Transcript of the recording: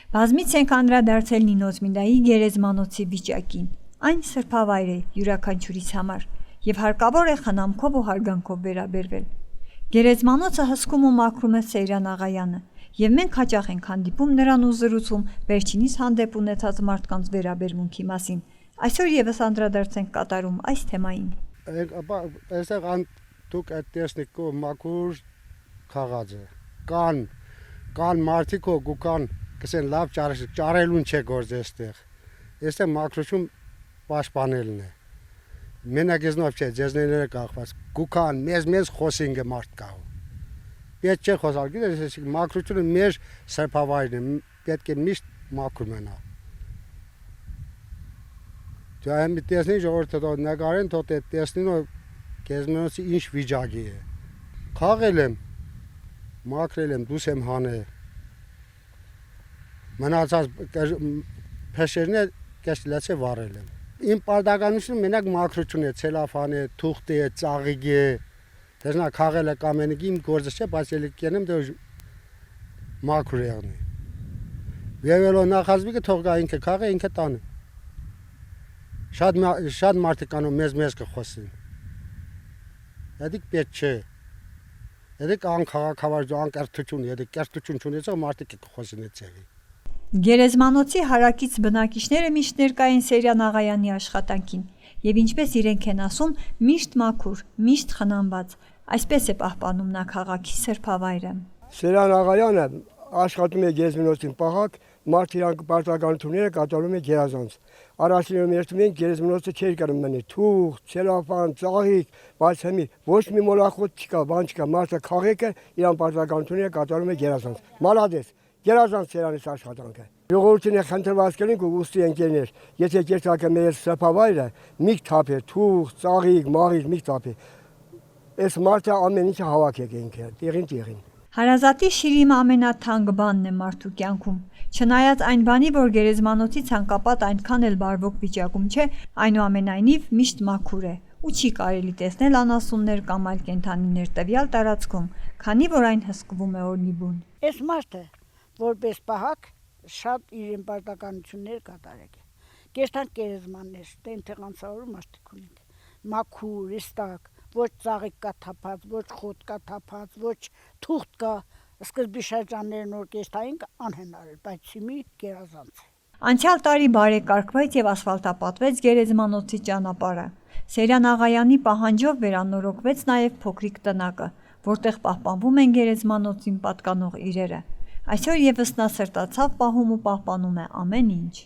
Բազմից ենք անդրադարձել Նինոզմինդայի գերեզմանոցի վիճակին։ Այն սրբավայր է յուրաքանչյուրիս համար եւ հարկավոր է խնամքով ու հարգանքով վերաբերվել։ Գերեզմանոցը հսկում ու մաքրում է Սեյրան Աղայանը եւ մենք հաճախ ենք հանդիպում նրան ու զրուցում վերջինիս հանդեպ ունեցած մարդկանց վերաբերմունքի մասին։ Այսօր եւս անդրադարձենք կատարում այս թեմային։ Այստեղ դուք այդ տեսնիք մաքուր քաղաքը կան մարդիկ գուկան կսեն լավ ճարելուն չէ գործ այստեղ մաքրություն պաշտպանելն է մենակ եզնով չէ ձեզները կախված գուկան մեզ խոսինգը մարդ կա պետք չէ խոսալ գիտես մաքրությունը մեր սրբավայրն է պետք է միշտ մաքուր մնա դու այ մի տեսնի ժողովուրդը նկարեն թող տեսնին գերեզմանոցի ինչ վիճակի է խաղել եմ մաքրել եմ դուս եմ հանել մնացած փեշերն է կեսլացե վառել եմ իմ պարտականությունը մենակ մաքրություն է ցելոֆան է թուղթ է ծաղիկ է դեռնա խաղելը կամենիք իմ գործը չէ բայց ելի կենեմ դե մաքուր եղնի վեվելո նախազգը թողա ինքը խաղը ինքը տանը շատ մարդիկ անում մեզ կխոսին Եդիկ պետք չէ Եդիկ անքաղաքավարժ անկերտություն եդիկ կերտություն չունեցող մարդիկ կխոսին այդ ձևի Գերեզմանոցի հարակից բնակիչները միշտ ներկա են Սեյրան Աղայանի աշխատանքին եւ ինչպես իրենք են ասում միշտ մաքուր, միշտ խնամված այսպես է պահպանում նա քաղաքի սրբավայրը Սեյրան Աղայանը աշխատում է գերեզմանոցին պահակ մարդիկ իրանք պարտականությունները կատարում է գերազանց Առաջին երթում են գերեզմանոցը չէր կարող մնի թուղթ, ցելոֆան, ծաղիկ, բայց հիմի ոչ մի մոլախոտ չկա, բան չկա, մարդը քաղեկը իրան պարտականությունները կատարում է գերազանց։ Մալադես, գերազանց Սեյրանից աշխատանքը։ Ժողովրդին է խնդրված կլինք ու ուստի ընկերներ, եթե կերտակը մեր սրբավայրը միք թափե, թուղթ, ծաղիկ, մաղիկ միք թափե։ Այս մարդը ամեն ինչը հավաքեք ինքը, տեղին։ Հարազատի շիրիմը ամենաթանկ բանն է մարդու կյանքում։ Չնայած այն բանի, որ գերեզմանոցի ցանկապատ այնքան էլ բարվոք վիճակում չէ, այնուամենայնիվ միշտ մաքուր է ու չի կարելի տեսնել անասուններ կամ այլ կենդանիներ տվյալ տարածքում, քանի որ այն հսկվում է օրնիբուն։ Այս մարդը որպես պահակ շատ իր պարտականություններ կատարեք։ Կեստան գերեզմաններ, տենթեղանցավորում մարդիկ ունենք։ Մաքուր, իստակ, ոչ ծաղիկ կա թափած, ոչ խոտ կա թափած, ոչ թուղթ կա Սկզբի շրջաններն որ կեստային անհնար էր, բայց հիմի գերազանց է։ Անցյալ տարի բարեկարգվեց եւ ասֆալտապատվեց գերեզմանոցի ճանապարհը։ Սեյրան Աղայանի պահանջով վերանորոգվեց նաեւ փոքրիկ տնակը, որտեղ պահպանվում են գերեզմանոցին պատկանող իրերը։ Այսօր եւս նա սրտացավ պահում ու պահպանում է ամեն ինչ։